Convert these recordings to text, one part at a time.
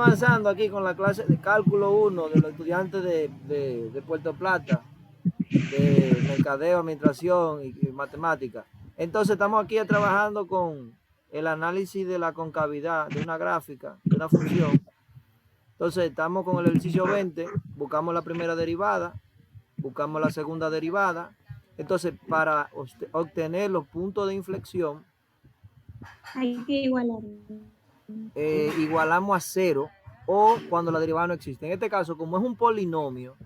avanzando aquí con la clase de cálculo 1 de los estudiantes de Puerto Plata, de mercadeo, administración y matemática. Entonces estamos aquí trabajando con el análisis de la concavidad de una gráfica, de una función. Entonces estamos con el ejercicio 20, buscamos la primera derivada, buscamos la segunda derivada. Entonces para obtener los puntos de inflexión, hay que igualar. Igualamos a 0 o cuando la derivada no existe. En este caso, como es un polinomio,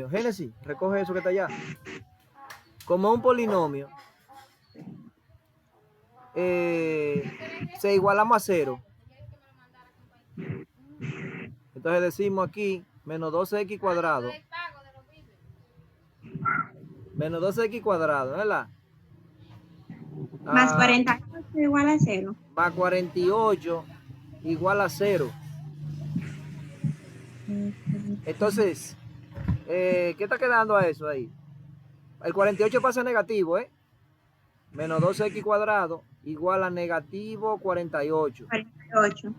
Génesis, recoge eso que está allá. Como es un polinomio, se igualamos a 0. Entonces decimos aquí, menos 12x cuadrado. Menos 12x cuadrado, ¿verdad? Más 48 igual a 0. Más 48 igual a 0. Entonces, ¿qué está quedando a eso ahí? El 48 pasa a negativo, ¿eh? Menos 12x cuadrado igual a negativo 48. 48.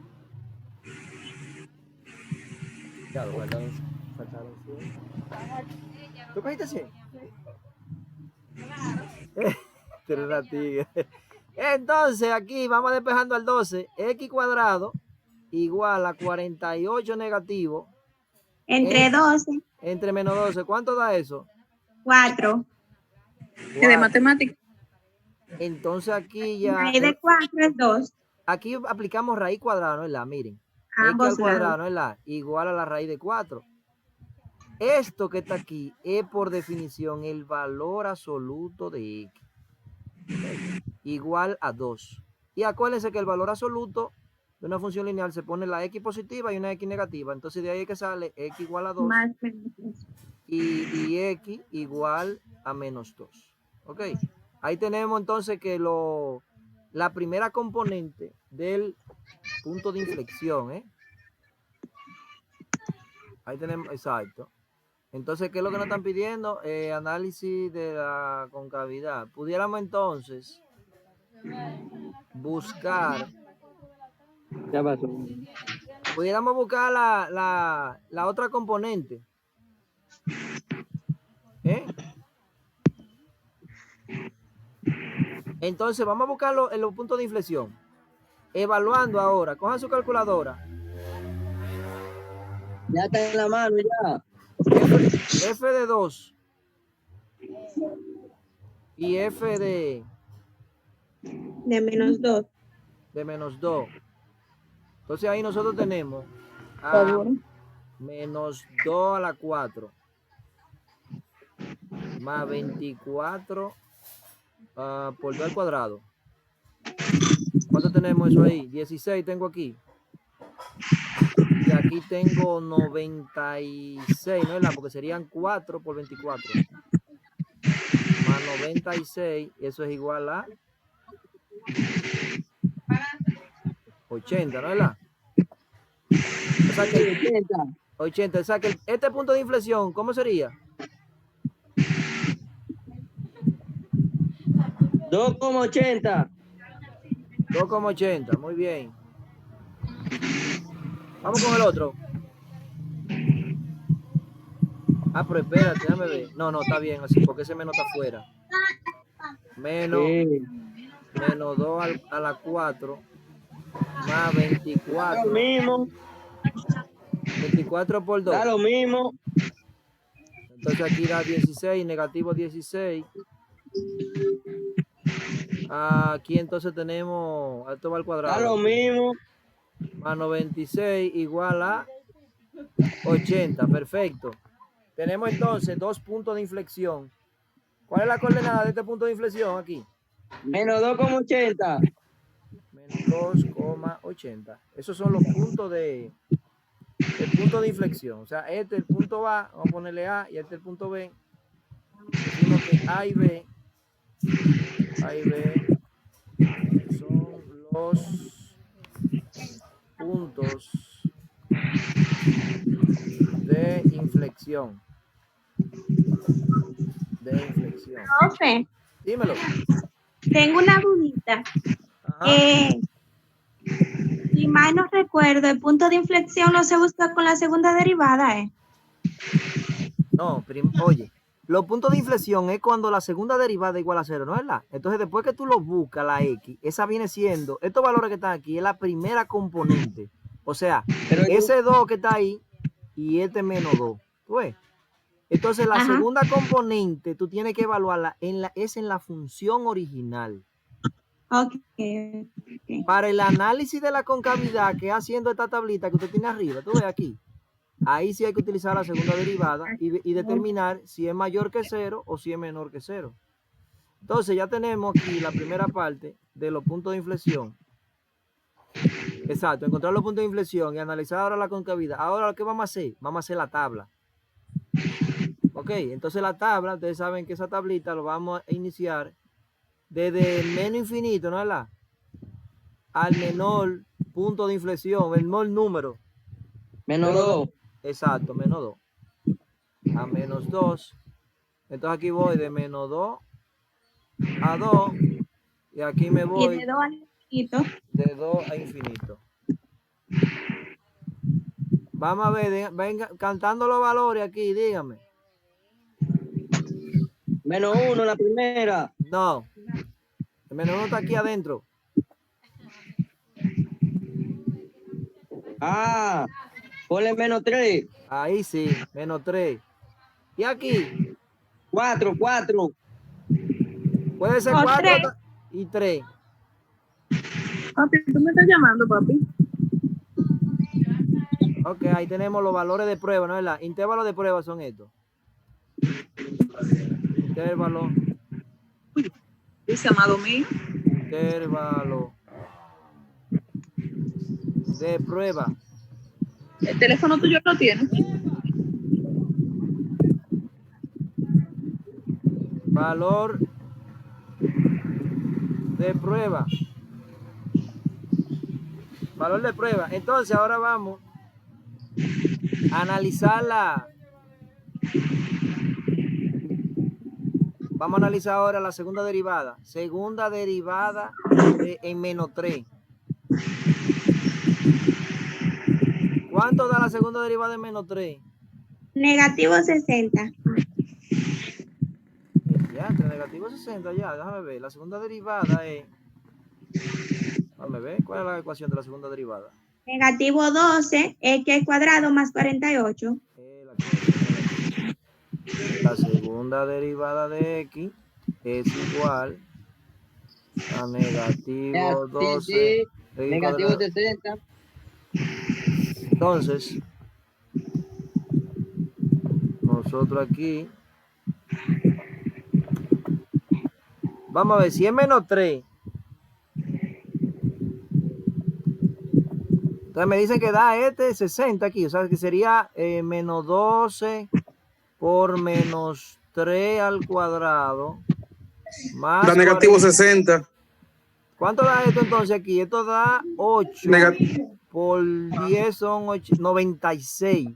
Ya, lo faltaron 100. ¿Tú cogiste 100? Claro. Entonces aquí vamos despejando al 12. X cuadrado igual a 48 negativo. Entre 12. Entre menos 12. ¿Cuánto da eso? 4. De matemática. Entonces aquí ya... Raíz de 4 es 2. Aquí aplicamos raíz cuadrada, ¿no es la? Miren. Ambos X al cuadrado, ¿no es la? Igual a la raíz de 4. Esto que está aquí es por definición el valor absoluto de X. Igual a 2. Y acuérdense que el valor absoluto de una función lineal se pone la X positiva y una X negativa. Entonces de ahí es que sale X igual a 2. Más y X igual a menos 2. Ok. Ahí tenemos entonces que la primera componente del punto de inflexión, ¿eh? Ahí tenemos, exacto. Entonces, ¿qué es lo que nos están pidiendo? Análisis de la concavidad. Pudiéramos entonces buscar... Ya pasó. Pudiéramos buscar la otra componente. ¿Eh? Entonces, vamos a buscarlo en los puntos de inflexión. Evaluando ahora. Cojan su calculadora. Ya está en la mano, ya. F de 2 y F de menos 2. De menos 2. Entonces ahí nosotros tenemos menos 2 a la 4 más 24 por 2 al cuadrado. ¿Cuánto tenemos eso ahí? 16 tengo aquí. Y aquí tengo 96, ¿no es la? Porque serían 4 por 24. Más 96, eso es igual a 80, ¿no es la? O sea que 80, o sea que este punto de inflexión, ¿cómo sería? 2,80. 2,80, muy bien. Vamos con el otro. Pero espérate, déjame ver. No, está bien así, porque ese menos está afuera. Menos 2 a la 4 más 24. Lo mismo. 24 por 2. Da lo mismo. Entonces aquí da 16, negativo 16. Aquí entonces tenemos, esto va al cuadrado. Da lo mismo. Más 96 igual a 80, perfecto. Tenemos entonces dos puntos de inflexión. ¿Cuál es la coordenada de este punto de inflexión aquí? Menos 2,80. Menos 2,80. Esos son los puntos el punto de inflexión. O sea, este es el punto A, vamos a ponerle A, y este es el punto B. Decimos que A y B son los puntos de inflexión. Profe. Dímelo. Tengo una dudita. Si mal no recuerdo, el punto de inflexión no se busca con la segunda derivada, ¿eh? No, oye, los puntos de inflexión es cuando la segunda derivada es igual a 0, ¿no es verdad? Entonces, después que tú lo buscas, la X, esa viene siendo, estos valores que están aquí, es la primera componente. O sea, Pero ese 2 que está ahí y este menos 2. ¿Tú ves? Entonces, la Ajá. segunda componente, tú tienes que evaluarla, es en la función original. Ok. Para el análisis de la concavidad que haciendo esta tablita que usted tiene arriba, tú ves aquí, ahí sí hay que utilizar la segunda derivada y determinar si es mayor que 0 o si es menor que 0. Entonces ya tenemos aquí la primera parte de los puntos de inflexión. Exacto, encontrar los puntos de inflexión y analizar ahora la concavidad. Ahora, ¿qué vamos a hacer? Vamos a hacer la tabla. Ok, entonces la tabla, ustedes saben que esa tablita lo vamos a iniciar desde el menos infinito, ¿no es verdad? Al menor punto de inflexión, el menor número. menos 2. Exacto, menos 2. A menos 2. Entonces aquí voy de menos 2 a 2. Y aquí me Y voy de 2 al infinito. de 2 a infinito. Vamos a ver, venga, cantando los valores aquí, dígame. Menos 1 la primera. No, el menos 1 está aquí adentro. Ah, ponle menos 3. Ahí sí, menos 3. Y aquí, 4. puede ser O 4 3. y 3. Papi, ¿tú me estás llamando, papi? Ok, ahí tenemos los valores de prueba, ¿no es verdad? Intervalos de prueba son estos. Intervalo, Dice, amado mío. intervalo de prueba. El teléfono tuyo lo tienes. Valor de prueba. Valor de prueba. Entonces ahora vamos a analizar Vamos a analizar ahora la segunda derivada. Segunda derivada en menos 3. ¿Cuánto da la segunda derivada en menos 3? Negativo 60. Ya, entre negativo 60 ya, déjame ver. La segunda derivada es... Déjame ver, ¿cuál es la ecuación de la segunda derivada? Negativo 12, x cuadrado más 48. La segunda derivada de x es igual a negativo 12 negativo 60. Entonces, nosotros aquí vamos a ver si es menos 3. Entonces me dicen que da 60 aquí, o sea que sería menos 12 por menos 3 al cuadrado más Da negativo 40. 60. ¿Cuánto da esto entonces aquí? Esto da 8 por 10 son 96.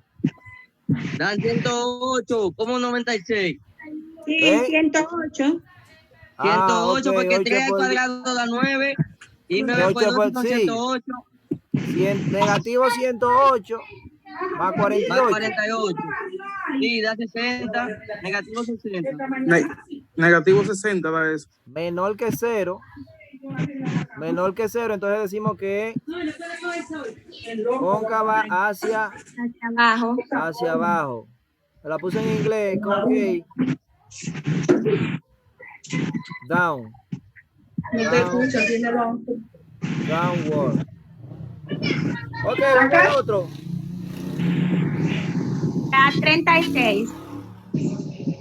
Dan 108. ¿Cómo 96? Sí, 108. 108 ok, porque 8 3 al por cuadrado da 9. Y 9 por 8 2 por, son sí, 108. negativo 108 más Más 48. 48. Sí, da 60. Negativo 60. Negativo 60 da eso. Menor que 0. Menor que 0, entonces decimos que es cóncava hacia abajo. Me la puse en inglés, concave down. No te escucho, dímelo. Downward. Ok, vamos al otro. Da 36.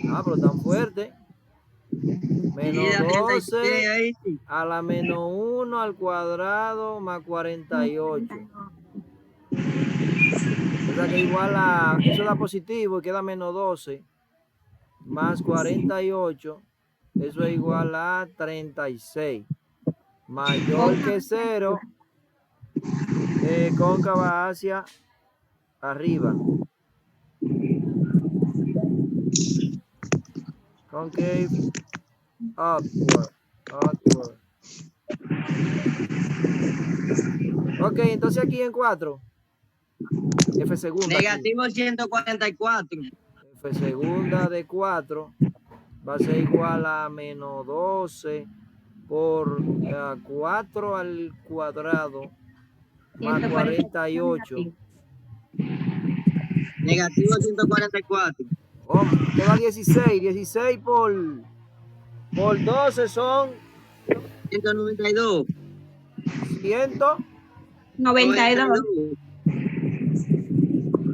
Pero tan fuerte. Menos Sí, da 36 12 ahí, sí. a la menos 1 al cuadrado más 48. O sea que igual a, eso da positivo y queda menos 12 más 48. Eso es igual a 36. Mayor que 0. Cóncava hacia arriba. Concave upward. Ok, entonces aquí en 4. F segunda. Aquí. Negativo 144. F segunda de 4 va a ser igual a menos 12 por 4 al cuadrado más 48. Negativo 144. Oh, te va 16. 16 por 12 son 192. 100. 92.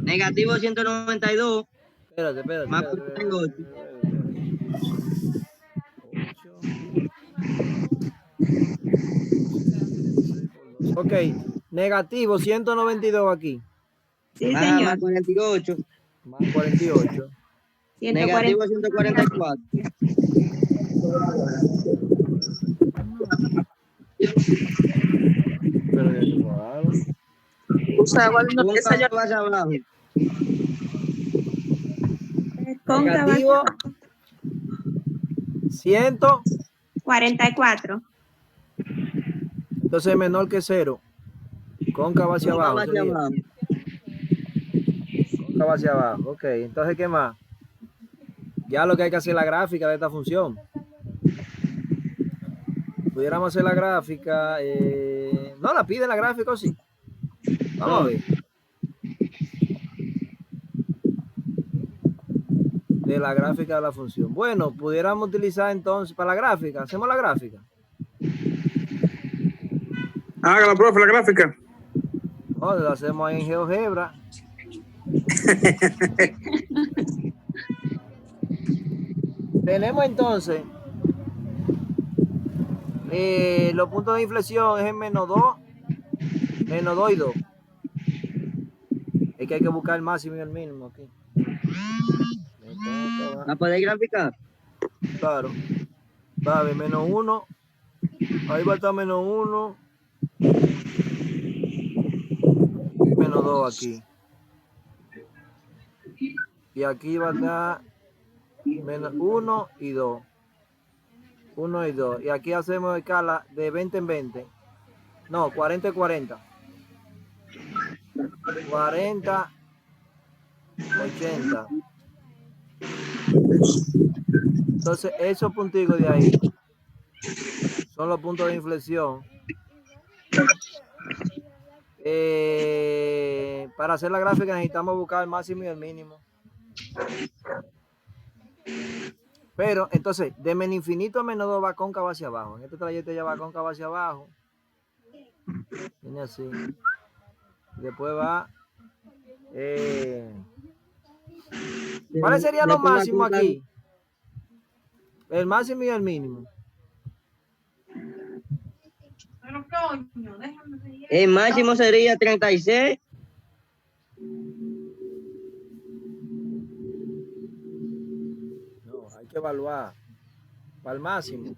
Negativo 192. Espérate. Más 48. Ok, negativo 192 aquí. Sí, Más señor. 48. Más 48. Negativo 144. O sea, cuando esa ya Cóncavo hacia abajo. Cóncavo Negativo hacia abajo. 44. Entonces menor que 0. Cóncavo hacia abajo. Cóncavo hacia Sería. abajo. Cóncavo hacia abajo. Ok, entonces ¿qué más? Ya lo que hay que hacer es la gráfica de esta función. Pudiéramos hacer la gráfica. No la piden la gráfica, ¿o sí? Vamos a ver. De la gráfica de la función. Bueno, pudiéramos utilizar entonces para la gráfica. Hacemos la gráfica. Hágala, profe, la gráfica. No, lo hacemos ahí en GeoGebra. Tenemos entonces los puntos de inflexión es en menos 2 y 2. Es que hay que buscar el máximo y el mínimo aquí. ¿La podéis graficar? Claro. Va a ver, menos 1. Ahí va a estar menos 1. Menos 2 aquí. Y aquí va a estar menos 1 y 2. 1 y 2. Y aquí hacemos escala de 20 en 20. No, 40 en 40. 40, 80. Entonces, esos punticos de ahí son los puntos de inflexión. Para hacer la gráfica necesitamos buscar el máximo y el mínimo. Pero, entonces, de menos infinito a menos 2 va cóncavo hacia abajo. En este trayecto ya va cóncavo hacia abajo. Viene así. Después va... ¿cuáles serían los máximos aquí? El máximo y el mínimo. El máximo sería 36. No, hay que evaluar. Para el máximo.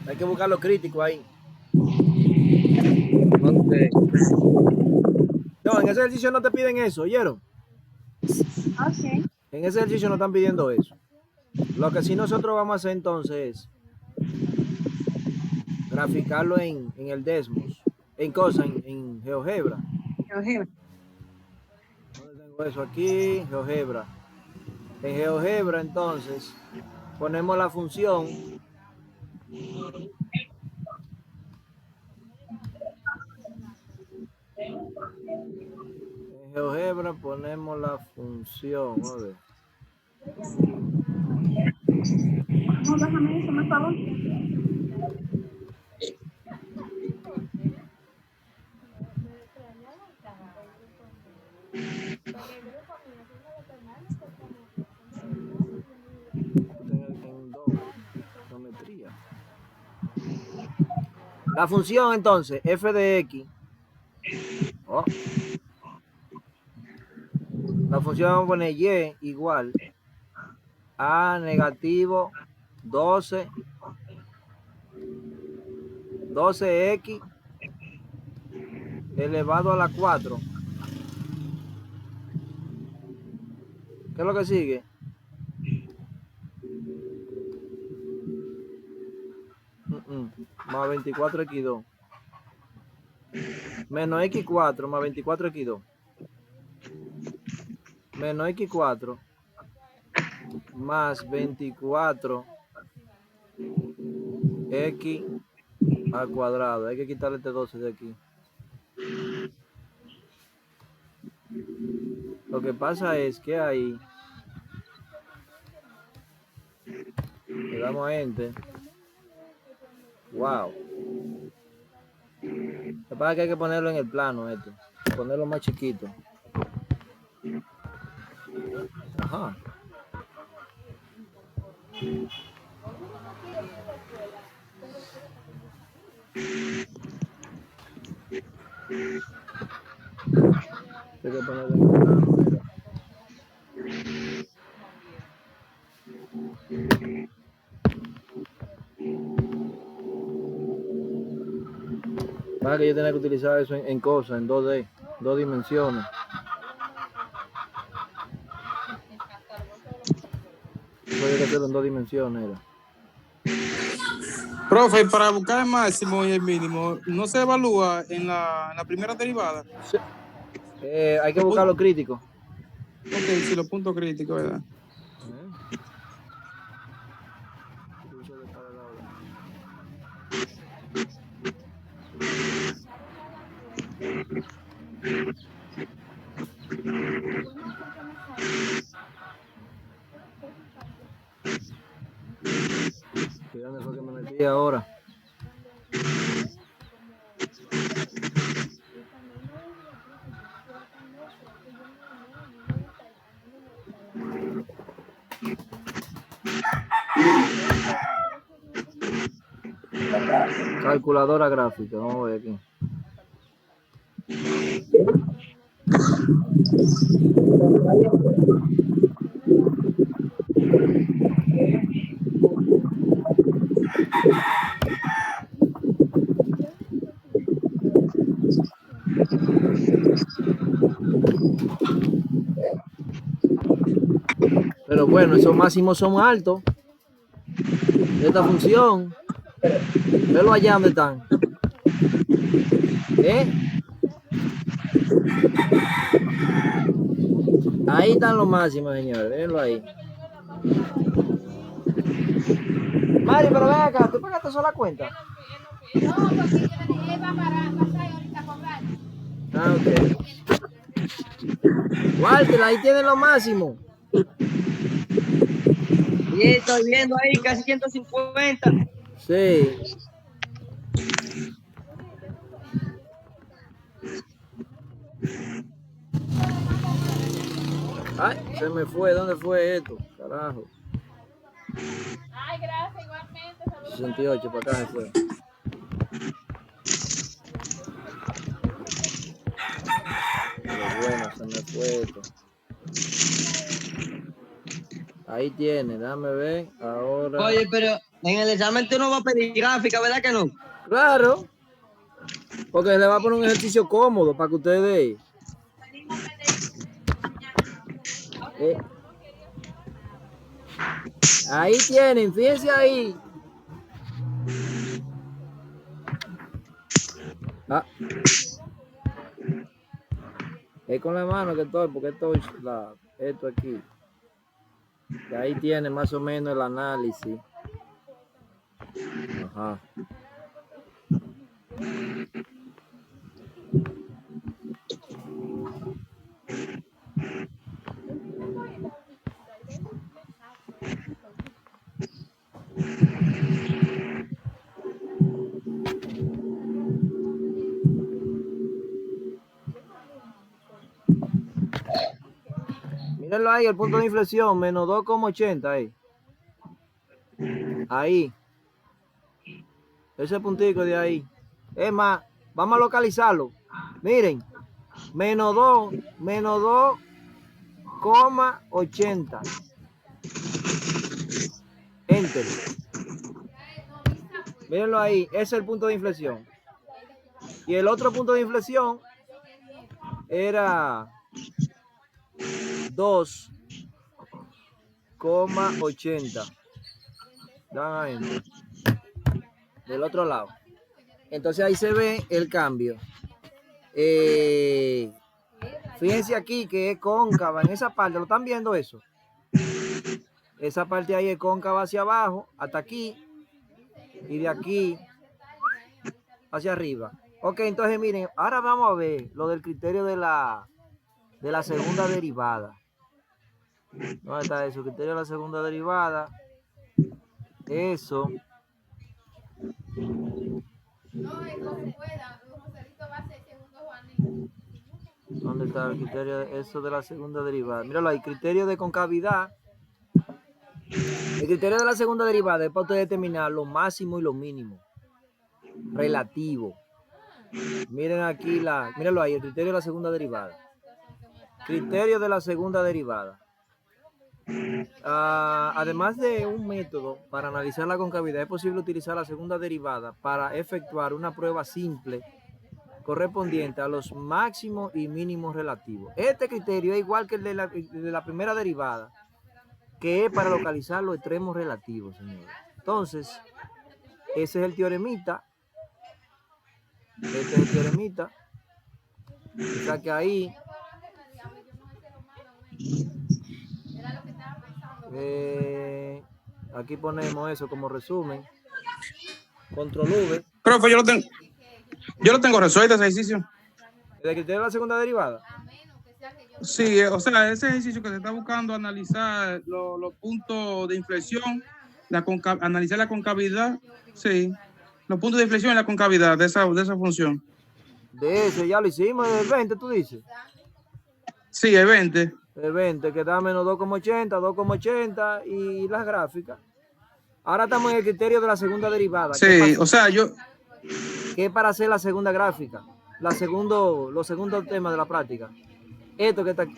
Hay que buscar lo crítico ahí. Okay. No, en ese ejercicio no te piden eso, ¿oyeron? Ok. En ese ejercicio no están pidiendo eso. Lo que sí nosotros vamos a hacer entonces es graficarlo en el Desmos. En cosa, en GeoGebra. ¿Dónde tengo eso aquí? GeoGebra. En GeoGebra entonces ponemos la función. En GeoGebra ponemos la función. A ver. No, déjame eso, por favor. La función entonces, f de x. Oh. La función vamos a poner y igual a negativo 12x elevado a la 4. ¿Qué es lo que sigue? Más 24x2. Menos x4 más 24x2. Menos x4 más 24x al cuadrado. Hay que quitarle este 12 de aquí. Lo que pasa es que ahí le damos a enter. Wow. Lo que pasa es que hay que ponerlo en el plano esto. Ponerlo más chiquito. Ajá. Hay que ponerlo en el plano, mira. Para que yo tenía que utilizar eso en cosas, en 2D, 2 dimensiones. Eso hay que hacerlo en 2 dimensiones. Era. Profe, para buscar el máximo y el mínimo, ¿no se evalúa en la primera derivada? Sí. Hay que buscar lo crítico. Ok, sí, los puntos críticos, ¿verdad? ¿Dónde fue que me metí ahora? Calculadora gráfica, vamos a ver aquí. Pero bueno, esos máximos son altos de esta función. Velo allá donde están. Ahí están los máximos, señores. Véanlo ahí. Mari, pero ven acá, ¿tú pagaste sola cuenta? No, porque yo le dije, él va a pasar ahorita a cobrar. Ah, ok. Walter, ahí tienen lo máximo. Y estoy viendo ahí casi 150. Sí. Ay, se me fue. ¿Dónde fue esto? Carajo. Ay, gracias, igualmente. Saludos. 68, para acá se fue. Pero bueno, se me fue esto. Ahí tiene, déjame ver. Ahora. Oye, pero en el examen tú no vas a pedir gráfica, ¿verdad que no? Claro. Porque le va a poner un ejercicio cómodo para que ustedes. Ahí tienen, fíjense ahí. Ah. Es con la mano que estoy, porque estoy esto aquí. Y ahí tiene más o menos el análisis. Ajá. Mírenlo ahí, el punto de inflexión, menos 2,80 ahí. Ahí. Ese puntico de ahí. Es más, vamos a localizarlo. Miren, menos 2,80. Enter. Mírenlo ahí, ese es el punto de inflexión. Y el otro punto de inflexión era 2,80. Dan a enter. del otro lado. Entonces ahí se ve el cambio. Fíjense aquí que es cóncava en esa parte. ¿Lo están viendo eso? Esa parte ahí es cóncava hacia abajo, hasta aquí. Y de aquí hacia arriba. Ok, entonces miren, ahora vamos a ver lo del criterio de la segunda derivada. ¿Dónde está eso? Criterio de la segunda derivada. Eso. ¿Dónde está el criterio de eso de la segunda derivada? Míralo ahí, criterio de concavidad. El criterio de la segunda derivada es para usted determinar lo máximo y lo mínimo relativo. Miren aquí míralo ahí, el criterio de la segunda derivada. Criterio de la segunda derivada. Además de un método para analizar la concavidad, es posible utilizar la segunda derivada para efectuar una prueba simple correspondiente a los máximos y mínimos relativos. Este criterio es igual que el de la primera derivada, que es para localizar los extremos relativos, señores. Entonces, ese es el teoremita. Este es el teoremita. O sea que ahí aquí ponemos eso como resumen. Control V. Profe, yo lo tengo resuelto ese ejercicio. ¿El criterio de la segunda derivada? Sí, o sea, ese ejercicio que se está buscando analizar los puntos de inflexión, analizar la concavidad, sí, los puntos de inflexión y la concavidad de esa función. De ese ya lo hicimos, el 20, tú dices. Sí, el 20. El 20, que da menos 2,80, 2,80 y las gráficas. Ahora estamos en el criterio de la segunda derivada. Sí, o sea, ¿Qué es para hacer la segunda gráfica? Los segundos temas de la práctica. Esto que está aquí.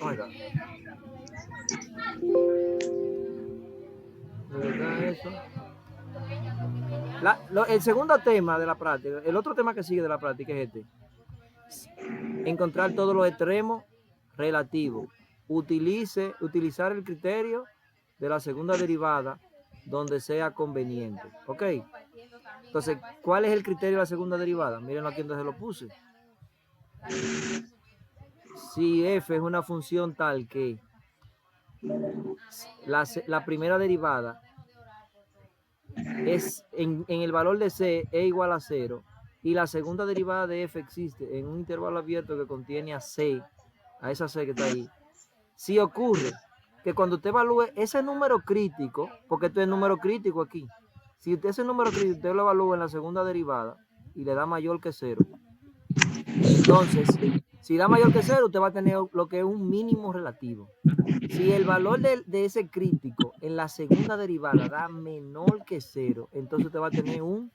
El segundo tema de la práctica, el otro tema que sigue de la práctica es este. Encontrar todos los extremos relativos. Utilizar el criterio de la segunda derivada donde sea conveniente. ¿Ok? Entonces, ¿cuál es el criterio de la segunda derivada? Miren aquí donde se lo puse. Si f es una función tal que la primera derivada es en el valor de c es igual a 0 y la segunda derivada de f existe en un intervalo abierto que contiene a esa c que está ahí. Si ocurre que cuando usted evalúe ese número crítico, porque esto es número crítico aquí, si ese número crítico usted lo evalúa en la segunda derivada y le da mayor que 0, entonces, si da mayor que 0, usted va a tener lo que es un mínimo relativo. Si el valor de ese crítico en la segunda derivada da menor que 0, entonces usted va a tener un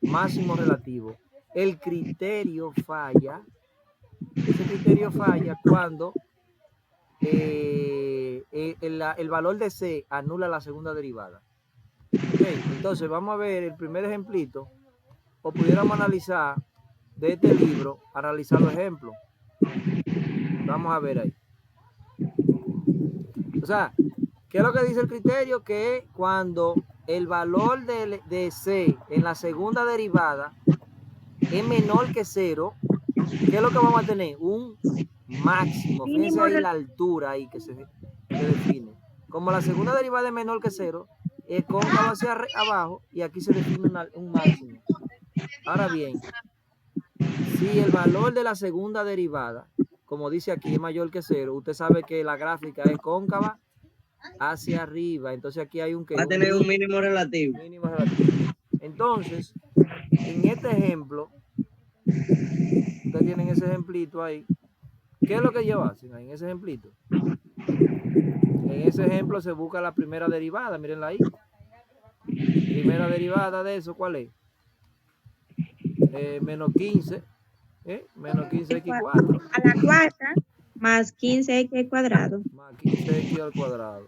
máximo relativo. El criterio falla. Ese criterio falla cuando el valor de C anula la segunda derivada. Okay, entonces vamos a ver el primer ejemplito, o pudiéramos analizar de este libro, analizar los ejemplos. Vamos a ver ahí. O sea, ¿qué es lo que dice el criterio? Que es cuando el valor de C en la segunda derivada es menor que 0, ¿qué es lo que vamos a tener? Un máximo. Fíjense ahí la altura ahí que se define. Como la segunda derivada es menor que 0, es cóncavo hacia abajo y aquí se define un máximo. Ahora bien, si el valor de la segunda derivada, como dice aquí, es mayor que 0, usted sabe que la gráfica es cóncava hacia arriba. Entonces aquí hay va a tener un mínimo relativo. Entonces, en este ejemplo, ustedes tienen ese ejemplito ahí. ¿Qué es lo que ellos hacen ahí en ese ejemplito? En ese ejemplo se busca la primera derivada, mírenla ahí. Primera derivada de eso, ¿cuál es? Menos 15, menos 15x4. A la cuarta, más 15x cuadrado. Más 15x al cuadrado.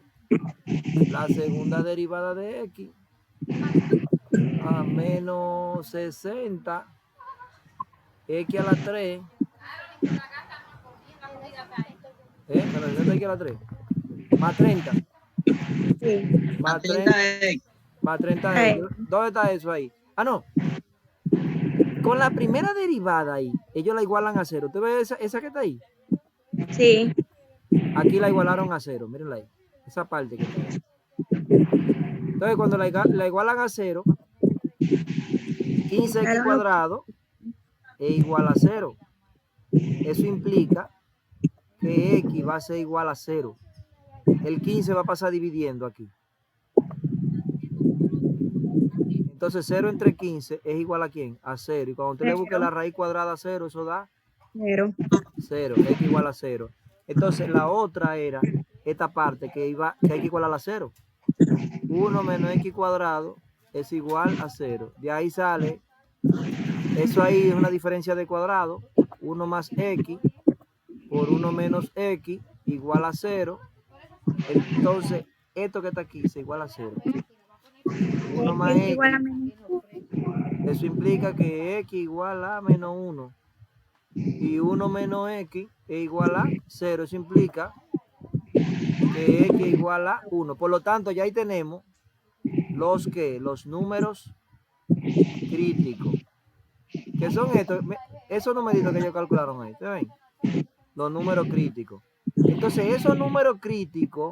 La segunda derivada de x a menos 60 x a la 3. Menos 60 x a la 3. Más 30. Sí. Más 30. Más 30x. ¿Dónde está eso ahí? Ah, no. Con la primera derivada ahí, ellos la igualan a 0. ¿Usted ve esa que está ahí? Sí. Aquí la igualaron a 0. Mírenla ahí. Esa parte que está ahí. Entonces, cuando la igualan a 0, 15x cuadrado es igual a 0. Eso implica que x va a ser igual a 0. El 15 va a pasar dividiendo aquí. Entonces 0 entre 15 es igual a ¿quién? A 0. Y cuando usted le busque la raíz cuadrada a 0, eso da 0. 0. X igual a 0. Entonces la otra era esta parte que hay que igualar a 0. 1 menos x cuadrado es igual a 0. De ahí sale, eso ahí es una diferencia de cuadrado. 1 más x por 1 menos x igual a 0. Entonces esto que está aquí se iguala a 0. 1 más X x, igual a menos. eso implica que x igual a menos 1. Y 1 menos x es igual a 0. Eso implica que x igual a 1. Por lo tanto, ya ahí tenemos los números críticos. ¿Qué son estos? Esos numeritos que ellos calcularon ahí. ¿Ustedes ven? Los números críticos. Entonces, esos números críticos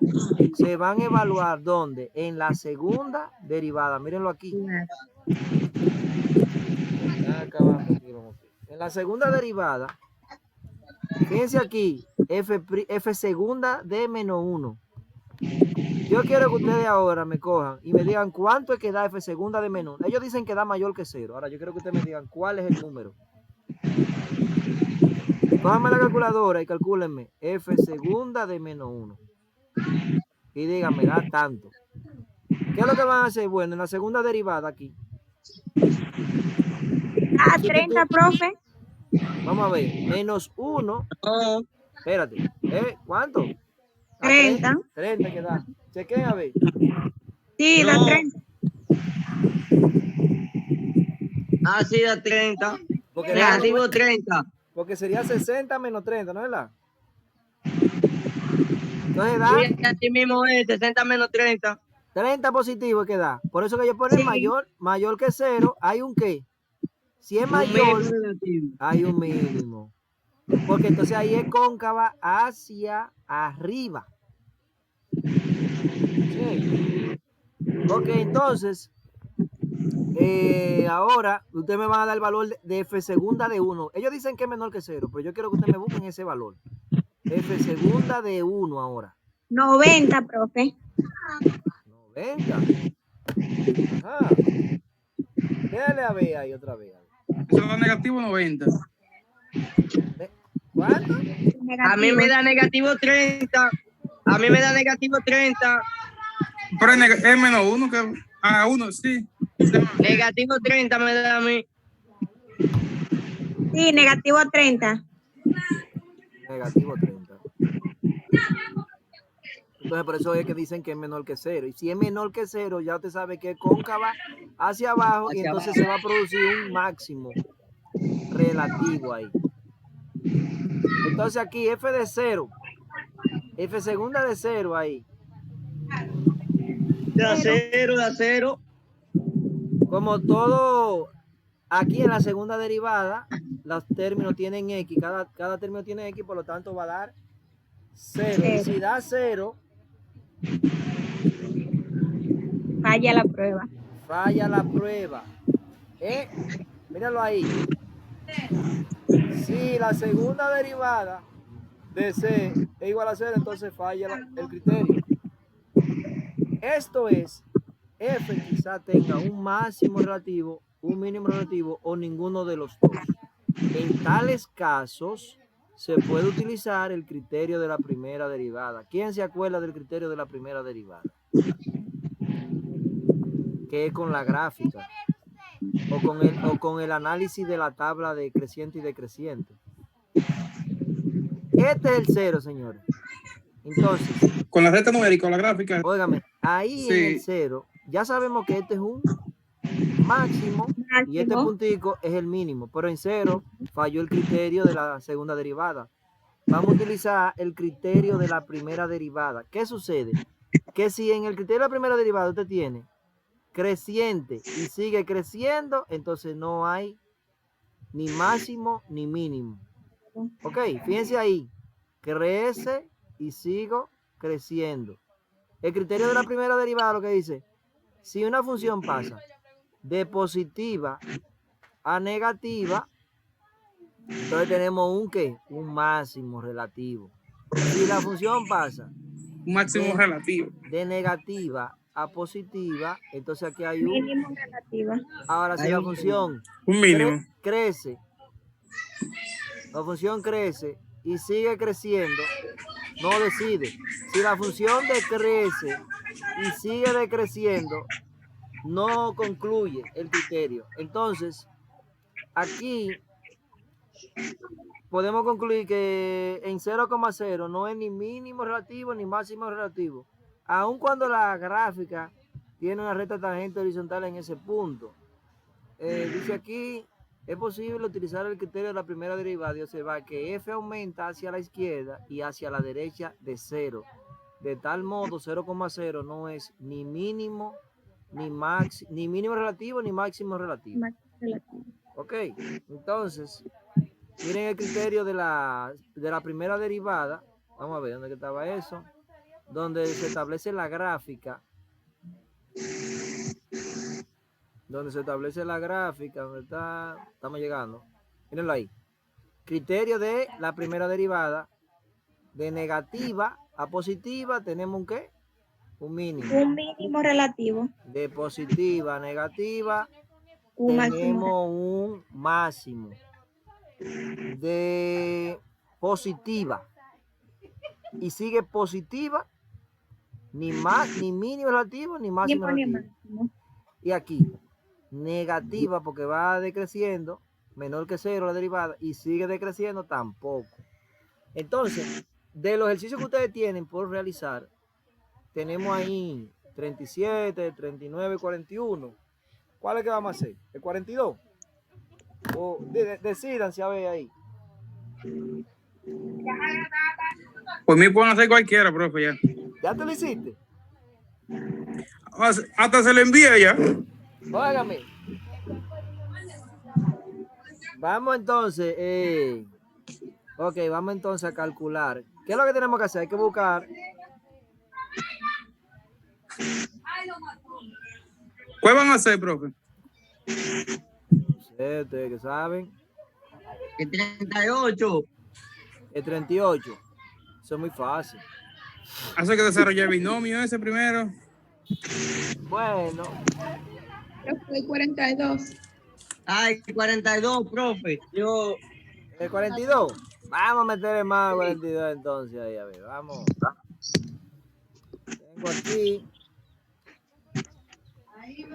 se van a evaluar ¿dónde? En la segunda derivada. Mírenlo aquí. En la segunda derivada, fíjense aquí, f segunda de menos 1. Yo quiero que ustedes ahora me cojan y me digan cuánto es que da f segunda de menos 1. Ellos dicen que da mayor que 0. Ahora yo quiero que ustedes me digan cuál es el número. Cójanme la calculadora y calcúlenme f segunda de menos 1. Y díganme, da tanto. ¿Qué es lo que van a hacer? Bueno, en la segunda derivada aquí. Ah, 30, profe. Vamos a ver, menos 1. No, Espérate. ¿Cuánto? 30. 30 que da. Chequen a ver. Sí, da No. 30. así da 30. Porque, Negativo 30. porque sería 60 menos 30, ¿no es verdad? Entonces da Sí, así mismo es, 60 menos 30. 30 positivo es que da. Por eso que ellos ponen Sí. mayor que 0, hay un qué. Si es Un mayor, mínimo negativo. hay un mínimo. Porque entonces ahí es cóncava hacia arriba. Sí. Ok, entonces, ahora ustedes me van a dar el valor de f segunda de 1. Ellos dicen que es menor que 0, pero yo quiero que ustedes me busquen ese valor. F segunda de 1 ahora. 90, profe. 90. Ajá. Déjale a ver ahí otra vez. Eso da negativo 90. ¿Cuánto? A mí me da negativo 30. A mí me da negativo 30. Pero es menos 1 que a 1, sí. Negativo 30 me da a mí. Sí, negativo 30. Negativo 30. Entonces, por eso es que dicen que es menor que 0. Y si es menor que 0, ya usted sabe que es cóncava hacia abajo y Hacia entonces abajo. se va a producir un máximo relativo ahí. Entonces aquí f de 0, f segunda de 0 ahí. Da 0, da 0. Como todo, aquí en la segunda derivada, los términos tienen x, cada término tiene x, por lo tanto va a dar 0. Y si da 0, Falla la prueba. falla la prueba. Míralo ahí. Si la segunda derivada de c es igual a 0, entonces falla el criterio. Esto es, f quizá tenga un máximo relativo, un mínimo relativo o ninguno de los dos. En tales casos se puede utilizar el criterio de la primera derivada. ¿Quién se acuerda del criterio de la primera derivada? Que es con la gráfica o con el análisis de la tabla de creciente y decreciente. Este es el 0, señores. Entonces, Con la recta numérica, la gráfica. óigame, ahí Sí. en el 0, ya sabemos que este es un máximo y este puntico es el mínimo, pero en 0 falló el criterio de la segunda derivada. Vamos a utilizar el criterio de la primera derivada. ¿Qué sucede? Que si en el criterio de la primera derivada usted tiene creciente y sigue creciendo, entonces no hay ni máximo ni mínimo. Ok, fíjense ahí. Crece y sigo creciendo. El criterio de la primera derivada lo que dice, si una función pasa de positiva a negativa, entonces tenemos un ¿qué? Un máximo relativo. Si la función pasa Un máximo relativo. de negativa a positiva, entonces aquí hay un... Mínimo relativa. Ahora, si Hay la un función Un mínimo. crece, la función crece y sigue creciendo, no decide. Si la función decrece y sigue decreciendo, no concluye el criterio. Entonces, aquí podemos concluir que en 0,0 no es ni mínimo relativo ni máximo relativo, aun cuando la gráfica tiene una recta tangente horizontal en ese punto. Dice aquí, es posible utilizar el criterio de la primera derivada y observar que f aumenta hacia la izquierda y hacia la derecha de 0. De tal modo, 0,0 no es ni mínimo, ni mínimo relativo, ni máximo relativo. Máximo relativo. Ok, entonces, miren el criterio de la primera derivada. Vamos a ver dónde estaba eso. Donde se establece la gráfica. Donde se establece la gráfica, donde está, estamos llegando. Mírenlo ahí. Criterio de la primera derivada. De negativa a positiva tenemos un ¿qué? Un mínimo. Un mínimo relativo. De positiva a negativa Un máximo. tenemos un máximo. De positiva y sigue positiva, ni más, ni mínimo relativo, ni máximo Ni relativo. máximo. Y aquí, negativa porque va decreciendo, menor que 0 la derivada, y sigue decreciendo tampoco. Entonces, de los ejercicios que ustedes tienen por realizar, tenemos ahí 37, 39, 41. ¿Cuál es que vamos a hacer? ¿El 42? O decídanse a ver ahí. Pues mí pueden hacer cualquiera, profe, ya. ¿Ya te lo hiciste? Hasta se le envía ya. Óigame. Vamos entonces, ok, vamos entonces a calcular. ¿Qué es lo que tenemos que hacer? Hay que buscar. ¿Qué van a hacer, profe? No sé, ustedes que saben. El 38. El 38. Eso es muy fácil. Hace que desarrollar el binomio ese primero. Bueno, El 42. Ay, 42, profe. Yo, el 42. Vamos a meterle más al 42 entonces ahí, a ver, vamos. Tengo aquí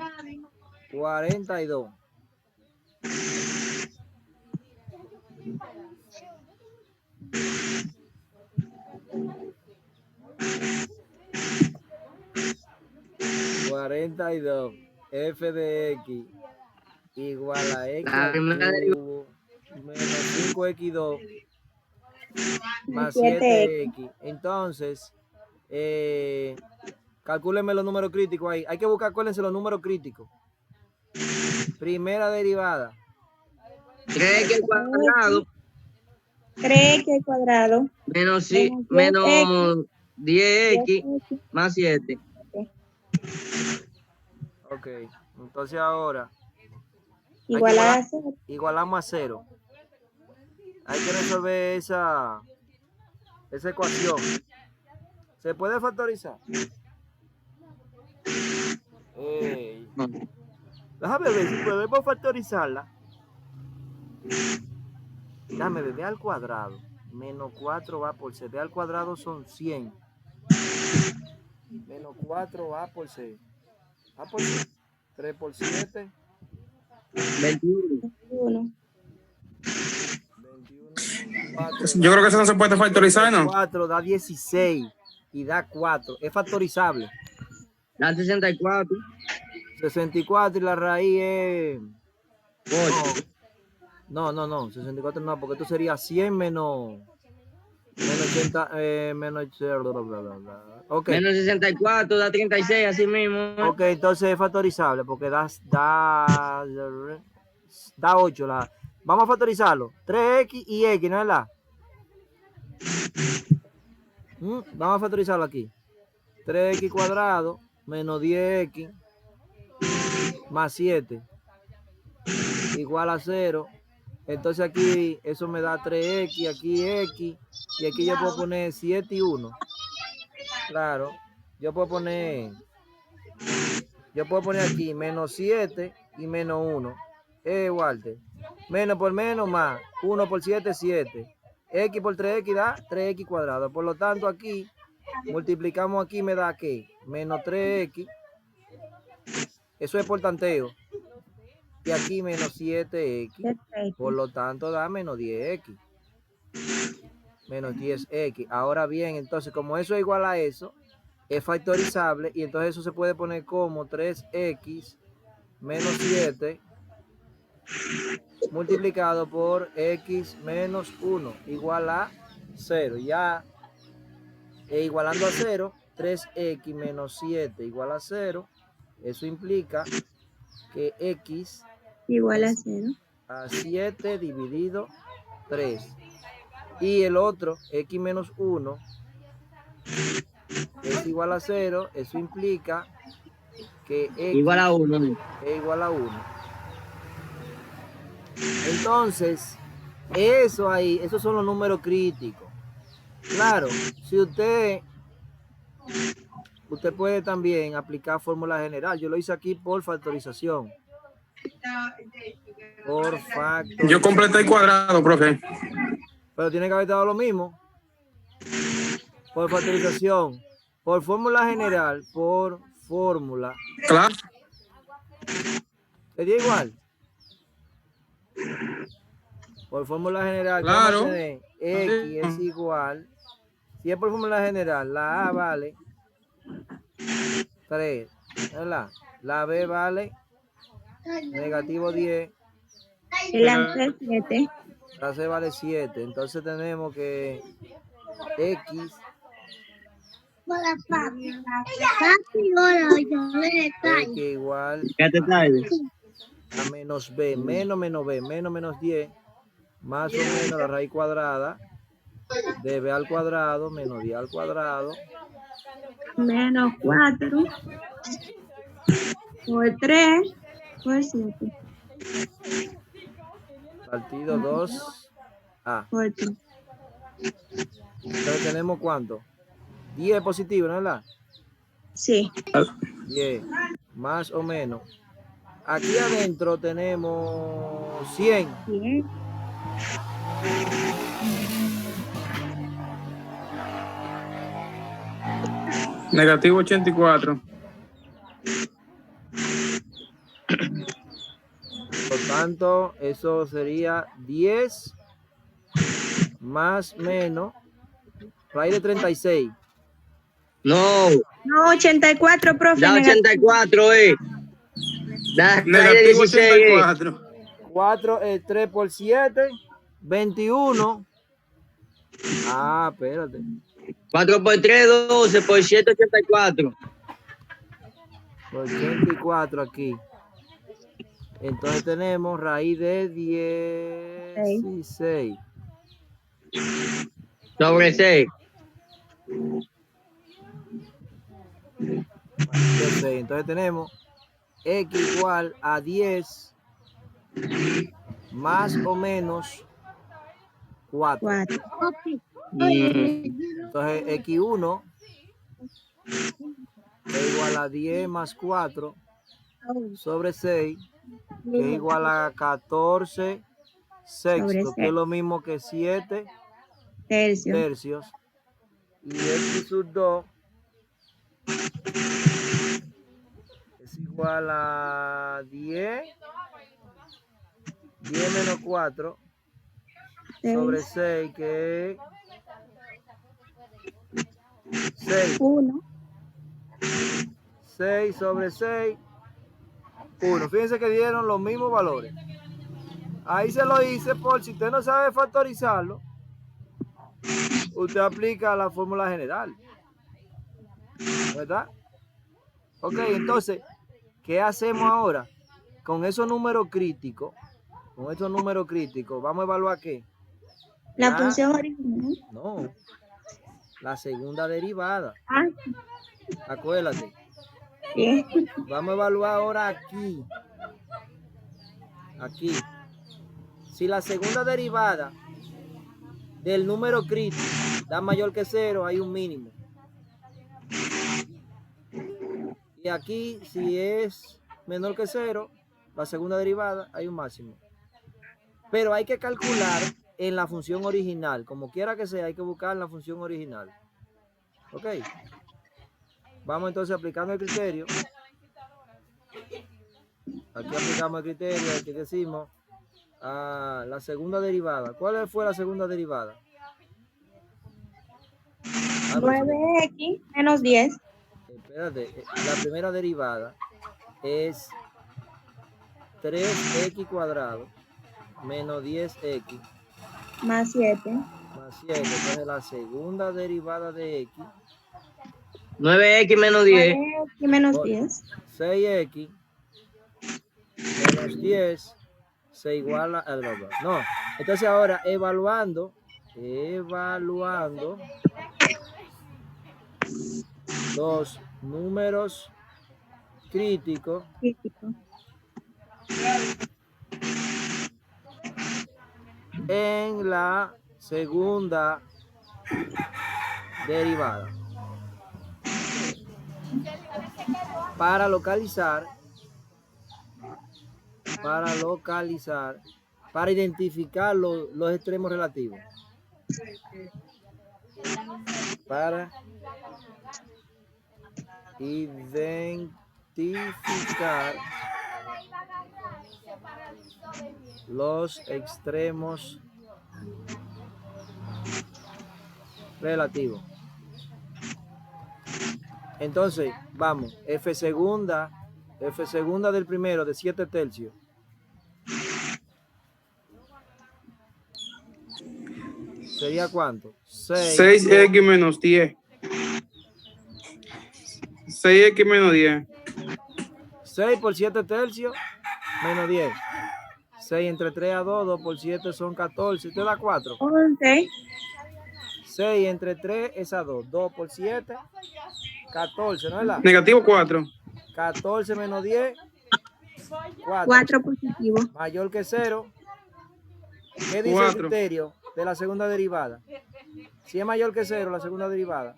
42. F de X igual a X La primera al cubo menos 5X2 más 7X. 7X. Entonces, calcúlenme los números críticos ahí. Hay que buscar, acuérdense, los números críticos. Primera derivada. 3x al cuadrado 3x al cuadrado. menos Menos 10x más 7. Ok, entonces ahora Igual a 0. igualamos a 0. Hay que resolver esa ecuación. ¿Se puede factorizar? Déjame ver si podemos factorizarla. Déjame ver, b al cuadrado menos 4 va por c. B al cuadrado son 100. Menos 4 va por c. Va por c. 3 por 7. 21. 1. 21. 4, Yo creo que eso no se puede factorizar, ¿no? 4 da 16 y da 4. Es factorizable. Da 64. 64 y la raíz es... 8. No, 64 no, porque esto sería 100 menos Menos 80, bla, bla, bla, bla. Ok. Menos 64 da 36, así mismo. Ok, entonces es factorizable porque da 8. Vamos a factorizarlo. 3x y x, ¿no es verdad? Vamos a factorizarlo aquí. 3x cuadrado menos 10x más 7 igual a 0. Entonces aquí eso me da 3x, aquí x, y aquí yo puedo poner 7 y 1. Claro, yo puedo poner aquí menos 7 y menos 1. Walter. Menos por menos más. 1 por 7, 7. X por 3x da 3x cuadrado. Por lo tanto, aquí multiplicamos aquí, me da ¿qué? Menos 3x. Eso es por tanteo. Y aquí menos 7x. Por lo tanto, da menos 10x. Menos 10x. Ahora bien, entonces, como eso es igual a eso, es factorizable. Y entonces eso se puede poner como 3x menos 7 multiplicado por x menos 1 igual a 0. Ya igualando a 0, 3x menos 7 igual a 0. Eso implica que x Igual a 0. A 7 dividido 3. Y el otro, x menos 1, es igual a 0. Eso implica que x Igual a 1. es igual a 1. Entonces, eso ahí, esos son los números críticos. Claro, si usted puede también aplicar fórmula general. Yo lo hice aquí por factorización. Por factorización. Yo completé el cuadrado, profe. Pero tiene que haber dado lo mismo. Por factorización. Por fórmula general. Por fórmula. Claro. ¿Sería igual? Por fórmula general. Claro. X es igual. Si es por fórmula general, la A vale 3. ¿Verdad? La B vale negativo 10. La C 7. La C vale 7. Entonces tenemos que X igual ¿Qué te traes? a menos B, menos B, menos 10, más o menos la raíz cuadrada de B al cuadrado menos 10 al cuadrado Menos 4. Por 3. Por 7. partido 2A. Por 3. Entonces tenemos ¿cuánto? 10 positivo, ¿no es verdad? Sí. 10 más o menos. Aquí adentro tenemos 100. Bien. Negativo 84. Por tanto, eso sería 10 más menos raíz de 36. No, No, 84, profe. da 84, Da Negativo 16, 84. 4, 3 por 7, 21. Ah, espérate. 4 por 3, 12, por 7, 84. 84 aquí. Entonces tenemos raíz de 16. Sobre 6. Entonces tenemos x igual a 10 más o menos 4. 4. Entonces x1 es igual a 10 más 4 sobre 6, que es igual a 14 sextos, que es lo mismo que 7 tercios. Y x sub 2 es igual a 10 menos 4 sobre 6, que es 6. 1. 6 sobre 6, 1. Fíjense que dieron los mismos valores. Ahí se lo hice por si usted no sabe factorizarlo. usted aplica la fórmula general, ¿verdad? Ok, entonces, ¿qué hacemos ahora? Con esos números críticos, vamos a evaluar ¿qué? La función original. No, la segunda derivada. Ah, Acuérdate. bien. Vamos a evaluar ahora aquí. Aquí. Si la segunda derivada del número crítico da mayor que 0, hay un mínimo. Y aquí, si es menor que 0, la segunda derivada, hay un máximo. Pero hay que calcular en la función original. Como quiera que sea, hay que buscar la función original. ¿Ok? Vamos entonces aplicando el criterio. Aquí aplicamos el criterio. Aquí decimos la segunda derivada. ¿Cuál fue la segunda derivada? 9x menos 10 Espérate, la primera derivada es 3x cuadrado menos 10x más 7. más 7. Entonces la segunda derivada de x, 9x menos 10. 9x menos 10. 6x menos 10 se iguala a... No, entonces ahora evaluando los números críticos Crítico. en la segunda derivada para localizar, para identificar los extremos relativos. Para identificar los extremos relativos. Entonces, vamos, F segunda del primero de 7 tercios. ¿Sería cuánto? 6x menos 10. 6x menos 10. 6 por 7 tercios menos 10. 6 entre 3 a 2, 2 por 7 son 14. ¿Te da 4? 11. 6 entre 3 es a 2. 2 por 7, 14, ¿no es verdad? Negativo 4. 14 menos 10, 4. 4 positivo. Mayor que 0. ¿Qué dice 4. el criterio de la segunda derivada? Si es mayor que 0, la segunda derivada.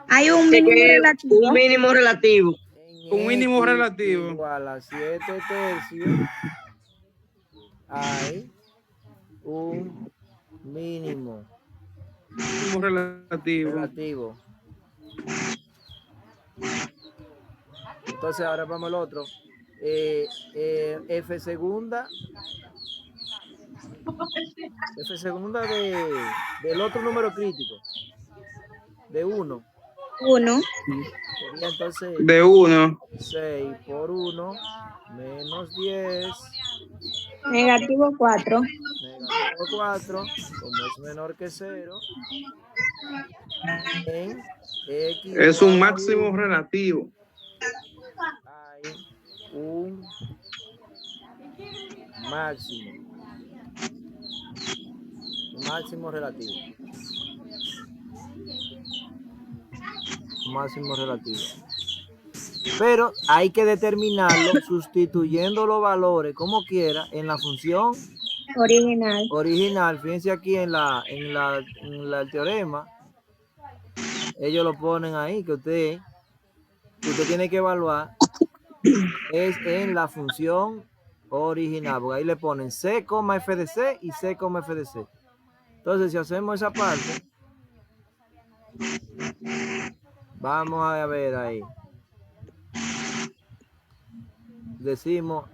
Hay un mínimo relativo. Un mínimo relativo. Un mínimo X relativo. igual a 7 tercios. Hay un mínimo relativo. Entonces ahora vamos al otro. F segunda del otro número crítico. De 1. 1. Sería entonces De 1. 6 por 1 menos 10. Negativo 4. Negativo 4, como es menor que 0, en X Es un igual a máximo 1, relativo. hay un máximo relativo. Máximo relativo. Pero hay que determinarlo sustituyendo los valores como quiera en la función original. Fíjense aquí en el teorema, ellos lo ponen ahí, que usted tiene que evaluar es en la función original, porque ahí le ponen C, f de C y C, f de C. Entonces, si hacemos esa parte, vamos a ver ahí. Decimos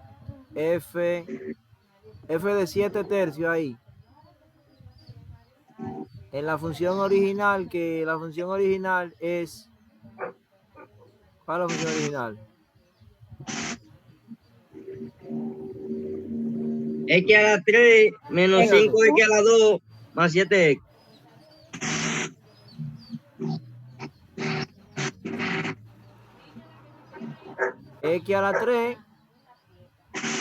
F de 7 tercios ahí. En la función original, que la función original es... ¿Cuál es la función original? X a la 3 menos 5x a la 2 más 7x. X a la 3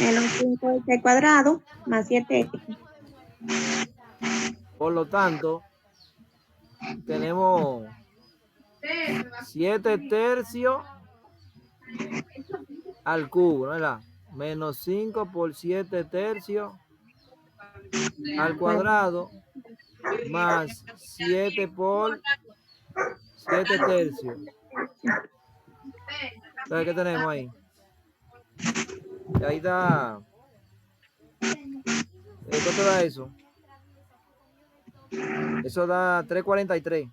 Menos 5x cuadrado más 7x. Por lo tanto, tenemos 7 tercios al cubo, ¿no? ¿Verdad? Menos 5 por 7 tercios al cuadrado más 7 por 7 tercios. Entonces, ¿qué tenemos ahí? Ahí está. ¿Esto te da eso? Eso da 343.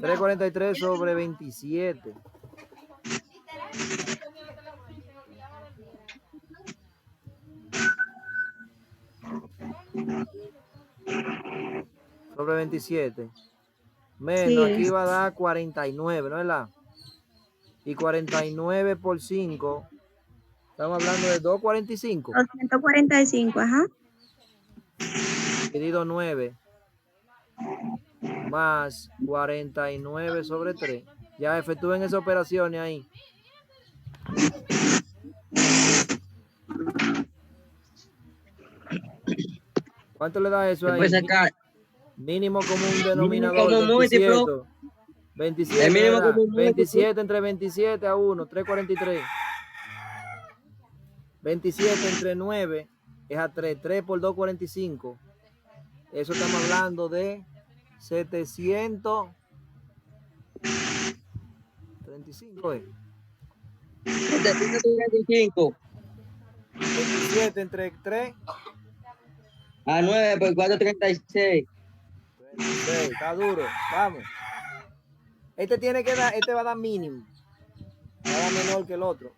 343 sobre 27. Sobre 27. Menos, Sí, aquí va a dar 49, ¿no es verdad? Y 49 por 5. Estamos hablando de 245. 245, ajá. Dividido 9. Más 49 sobre 3. Ya efectúen esas operaciones ahí. ¿Cuánto le da eso ahí? Después sacar Mínimo común mínimo denominador, como 27. múltiplo. 27, El mínimo ¿verdad? como múltiplo. 27 entre 27 a 1, 343. 27 entre 9 es a 3. 3 por 245. Eso estamos hablando de 735. 735 27 entre 3. a 9 por 436. 36. Está duro. Vamos. Este va a dar mínimo. Va a dar menor que el otro.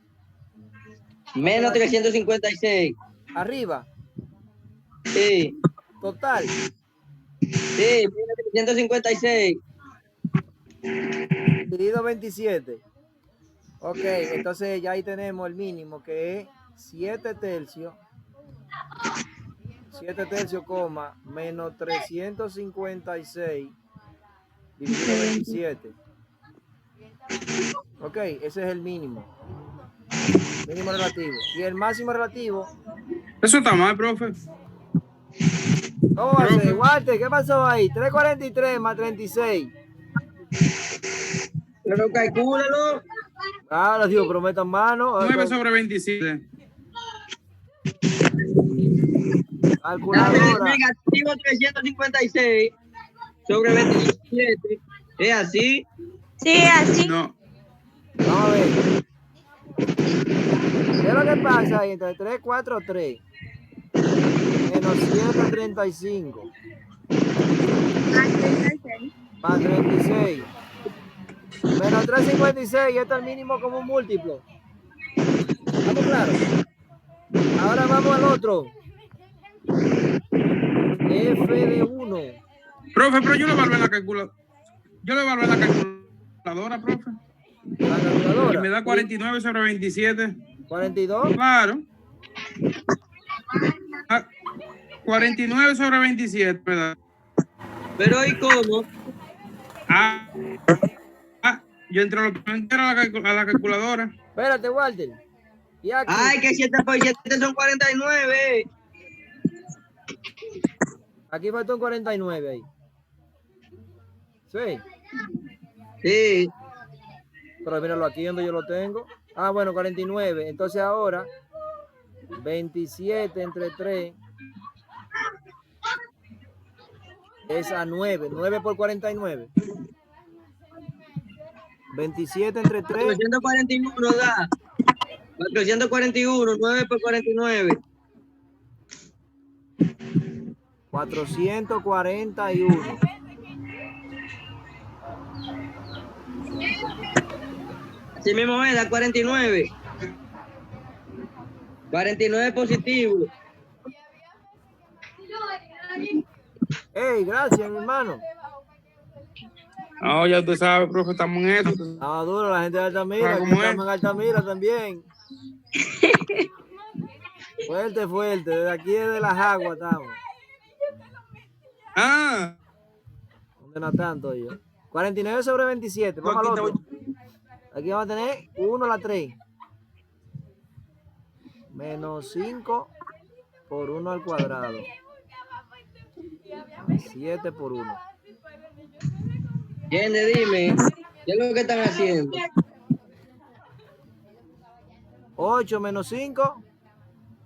Menos 356. Arriba. Sí, Total. sí, menos 356. Dividido 27. Ok, entonces ya ahí tenemos el mínimo que es 7 tercios. 7 tercios, coma, menos 356 dividido 27. Ok, ese es el mínimo. Mínimo relativo. Y el máximo relativo. Eso está mal, profe. ¿Cómo va a Profe. ser? Walter, ¿qué pasó ahí? 343 más 36. Pero calcúlalo. Ahora, Dios, pero metan mano. 9 sobre 27. Dame Calculadora. negativo 356 sobre 27. ¿Es así? Sí, así. No. Vamos a ver. ¿Qué es lo que pasa ahí entre 343 menos 135 más 36 menos 356? Este es el mínimo como un múltiplo. ¿Estamos claros? Ahora vamos al otro. F de 1. Profe, pero yo le evalué la calculadora. Yo le evalué la calculadora, profe. La Y calculadora. me da 49 sobre 27. 42. Claro. 49 sobre 27, ¿verdad? Pero ¿y cómo? Yo entro a la calculadora. Espérate, Walter. Y aquí. Ay, que 7 por 7 son 49. Aquí falta un 49 ahí. Sí. Sí. Pero míralo aquí donde yo lo tengo. Ah, bueno, 49. Entonces ahora, 27 entre 3 es a 9. 9 por 49. 27 entre 3. 441 da. 441, 9 por 49. 441. Así mismo es, da 49. 49 positivo. Hey, gracias, mi hermano. No, ya usted sabe, profe, estamos en eso. Ah, duro, la gente de Altamira. Ah, Aquí ¿cómo es? estamos en Altamira también. Fuerte, fuerte. Desde aquí, desde las aguas estamos. ¿Dónde no tanto yo? 49 sobre 27. Vamos al otro. Aquí vamos a tener 1 a la 3. Menos 5 por 1 al cuadrado. 7 por 1. Yende, dime, ¿qué es lo que están haciendo? 8 menos 5.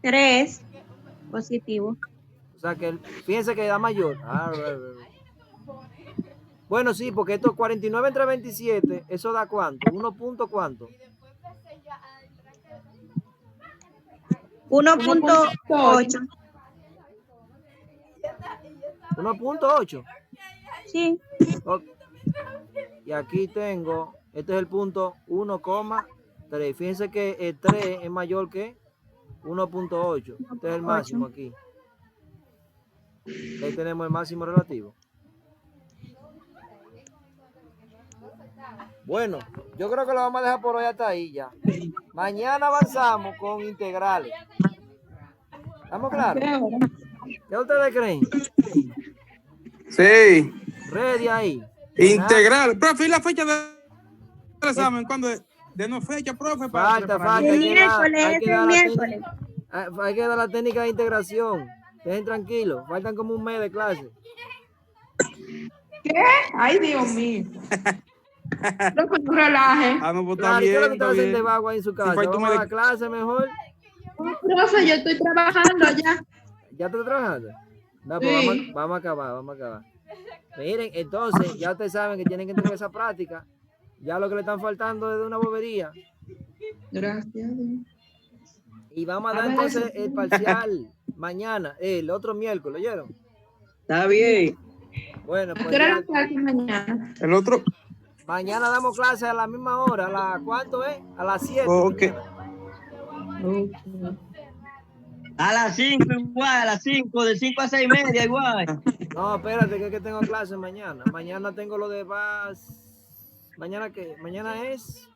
3. Positivo. O sea que fíjense que da mayor. Bueno, sí, porque esto 49 entre 27, ¿eso da cuánto? 1 punto cuánto. 1.8. 1.8. Sí. Ok. Y aquí tengo, este es el punto 1,3. Fíjense que el 3 es mayor que 1.8. Este es el máximo aquí. Ahí tenemos el máximo relativo. Bueno, yo creo que lo vamos a dejar por hoy hasta ahí ya. Mañana avanzamos con integrales. ¿Estamos claros? ¿Qué ustedes creen? Sí. Ready ahí. Integral. Profe, ¿y la fecha del examen? ¿Cuándo es? De no fecha, profe. Falta. El miércoles, Hay es que el dar miércoles. hay que dar la técnica de integración. Dejen tranquilos. Faltan como un mes de clase. Ay, Dios mío. Profe, no relaje. Ah, no, pues está Claro, ¿qué es lo que bien, ustedes está hacen bien. de vago ahí en su casa? falta un Vamos a mes la de- clase mejor. Profe, yo estoy trabajando ya. ¿Ya estás trabajando? No, pues Sí. vamos a acabar. Miren, entonces, ya ustedes saben que tienen que tener esa práctica. Ya lo que le están faltando es de una bobería. Gracias. Y vamos a A dar ver, entonces eso. el parcial mañana, el otro miércoles, ¿oyeron? Está bien. Bueno, ¿A pues qué hora ya, la clase mañana? El otro. mañana damos clase a la misma hora. ¿Cuánto es? A las 7. Ok. A las 5 igual, a las 5, de 5 a 6:30 igual. No, espérate, que es que tengo clase mañana. Mañana tengo lo de ¿Mañana qué? Mañana es...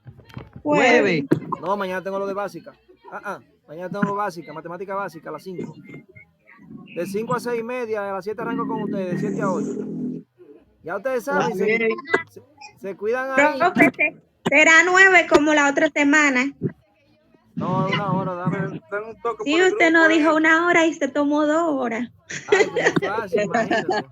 9. No, mañana tengo lo de básica. Mañana tengo básica, matemática básica a las 5. De 5 a 6:30, a las 7 arranco con ustedes, de 7 a 8. Ya ustedes saben, Está bien. se cuidan ahí. Profe, será 9 como la otra semana. No, 1 hora, dame. Dan un toque Sí, por el usted grupo, no dijo 1 hora y se tomó 2 horas. Ay, pues es fácil, imagínate.